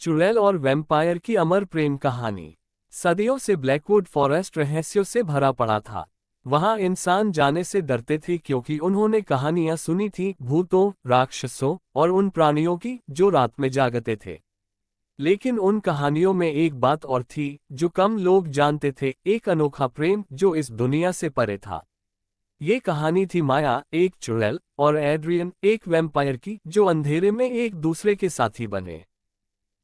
चुड़ैल और वैम्पायर की अमर प्रेम कहानी। सदियों से ब्लैकवुड फॉरेस्ट रहस्यों से भरा पड़ा था। वहां इंसान जाने से डरते थे क्योंकि उन्होंने कहानियां सुनी थी भूतों, राक्षसों और उन प्राणियों की जो रात में जागते थे। लेकिन उन कहानियों में एक बात और थी जो कम लोग जानते थे, एक अनोखा प्रेम जो इस दुनिया से परे था। ये कहानी थी माया, एक चुड़ैल, और एड्रियन, एक वैम्पायर की, जो अंधेरे में एक दूसरे के साथी बने।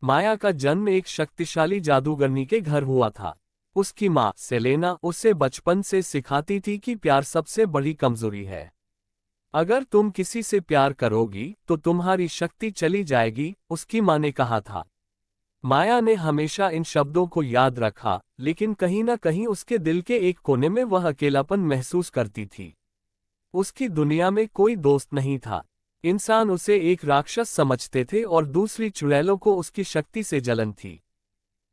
माया का जन्म एक शक्तिशाली जादूगरनी के घर हुआ था। उसकी माँ सेलेना उसे बचपन से सिखाती थी कि प्यार सबसे बड़ी कमजोरी है। अगर तुम किसी से प्यार करोगी तो तुम्हारी शक्ति चली जाएगी, उसकी माँ ने कहा था। माया ने हमेशा इन शब्दों को याद रखा, लेकिन कहीं न कहीं उसके दिल के एक कोने में वह अकेलापन महसूस करती थी। उसकी दुनिया में कोई दोस्त नहीं था। इंसान उसे एक राक्षस समझते थे और दूसरी चुड़ैलों को उसकी शक्ति से जलन थी।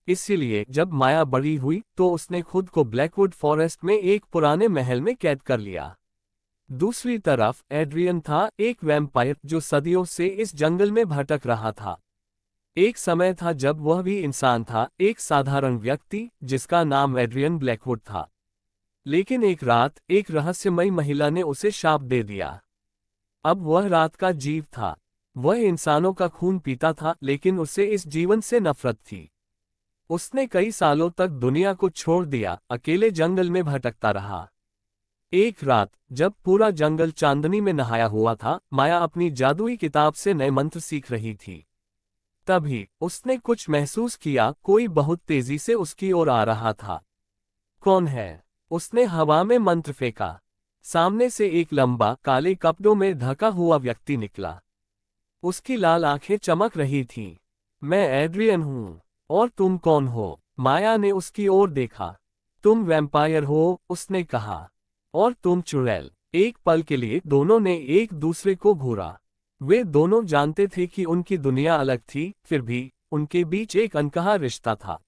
इसीलिए जब माया बड़ी हुई तो उसने खुद को ब्लैकवुड फॉरेस्ट में एक पुराने महल में कैद कर लिया। दूसरी तरफ एड्रियन था, एक वैम्पायर जो सदियों से इस जंगल में भटक रहा था। एक समय था जब वह भी इंसान था, एक साधारण व्यक्ति जिसका नाम एड्रियन ब्लैकवुड था। लेकिन एक रात एक रहस्यमयी महिला ने उसे शाप दे दिया। अब वह रात का जीव था। वह इंसानों का खून पीता था, लेकिन उसे इस जीवन से नफरत थी। उसने कई सालों तक दुनिया को छोड़ दिया, अकेले जंगल में भटकता रहा। एक रात जब पूरा जंगल चांदनी में नहाया हुआ था, माया अपनी जादुई किताब से नए मंत्र सीख रही थी। तभी उसने कुछ महसूस किया, कोई बहुत तेजी से उसकी ओर आ रहा था। कौन है? उसने हवा में मंत्र फेंका। सामने से एक लंबा, काले कपड़ों में ढका हुआ व्यक्ति निकला। उसकी लाल आंखें चमक रही थीं। मैं एड्रियन हूं। और तुम कौन हो? माया ने उसकी ओर देखा। तुम वैम्पायर हो, उसने कहा। और तुम चुड़ैल। एक पल के लिए दोनों ने एक दूसरे को घूरा। वे दोनों जानते थे कि उनकी दुनिया अलग थी, फिर भी उनके बीच एक अनकहा रिश्ता था।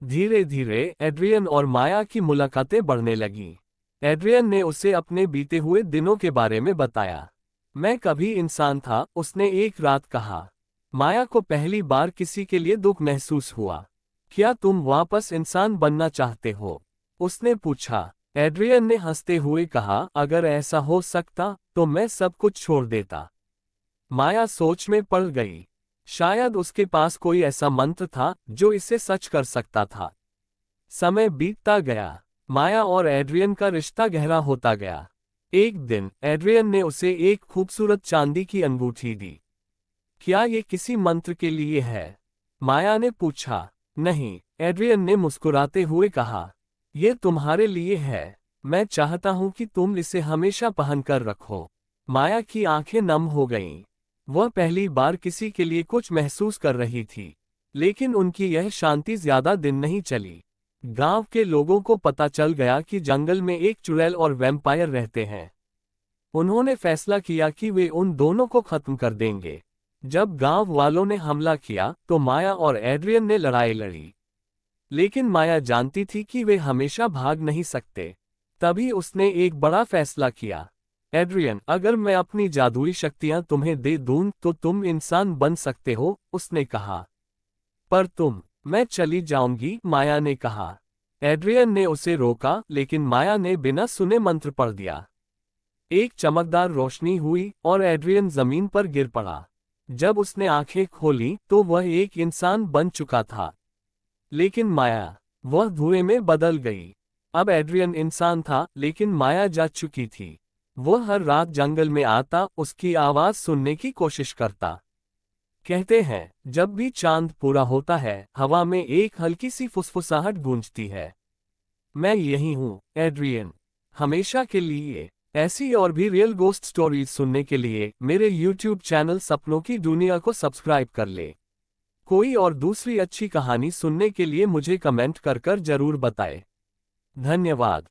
धीरे धीरे एड्रियन और माया की मुलाकातें बढ़ने लगीं। एड्रियन ने उसे अपने बीते हुए दिनों के बारे में बताया। मैं कभी इंसान था, उसने एक रात कहा। माया को पहली बार किसी के लिए दुख महसूस हुआ। क्या तुम वापस इंसान बनना चाहते हो? उसने पूछा। एड्रियन ने हंसते हुए कहा, अगर ऐसा हो सकता तो मैं सब कुछ छोड़ देता। माया सोच में पड़ गई। शायद उसके पास कोई ऐसा मंत्र था जो इसे सच कर सकता था। समय बीतता गया। माया और एड्रियन का रिश्ता गहरा होता गया। एक दिन एड्रियन ने उसे एक खूबसूरत चांदी की अंगूठी दी। क्या ये किसी मंत्र के लिए है? माया ने पूछा। नहीं, एड्रियन ने मुस्कुराते हुए कहा। ये तुम्हारे लिए है। मैं चाहता हूं कि तुम इसे हमेशा पहनकर रखो। माया की आंखें नम हो गईं। वह पहली बार किसी के लिए कुछ महसूस कर रही थी। लेकिन उनकी यह शांति ज्यादा दिन नहीं चली। गांव के लोगों को पता चल गया कि जंगल में एक चुड़ैल और वैम्पायर रहते हैं। उन्होंने फैसला किया कि वे उन दोनों को खत्म कर देंगे। जब गांव वालों ने हमला किया तो माया और एड्रियन ने लड़ाई लड़ी। लेकिन माया जानती थी कि वे हमेशा भाग नहीं सकते। तभी उसने एक बड़ा फैसला किया। एड्रियन, अगर मैं अपनी जादुई शक्तियां तुम्हें दे दूं तो तुम इंसान बन सकते हो, उसने कहा। पर तुम? मैं चली जाऊंगी, माया ने कहा। एड्रियन ने उसे रोका, लेकिन माया ने बिना सुने मंत्र पढ़ दिया। एक चमकदार रोशनी हुई और एड्रियन जमीन पर गिर पड़ा। जब उसने आंखें खोली तो वह एक इंसान बन चुका था। लेकिन माया? वह धुएं में बदल गई। अब एड्रियन इंसान था, लेकिन माया जा चुकी थी। वह हर रात जंगल में आता, उसकी आवाज सुनने की कोशिश करता। कहते हैं, जब भी चांद पूरा होता है, हवा में एक हल्की सी फुसफुसाहट गूंजती है। मैं यही हूँ, एड्रियन। हमेशा के लिए। ऐसी और भी रियल गोस्ट स्टोरीज सुनने के लिए मेरे YouTube चैनल सपनों की दुनिया को सब्सक्राइब कर ले। कोई और दूसरी अच्छी कहानी सुनने के लिए मुझे कमेंट कर जरूर बताएं। धन्यवाद।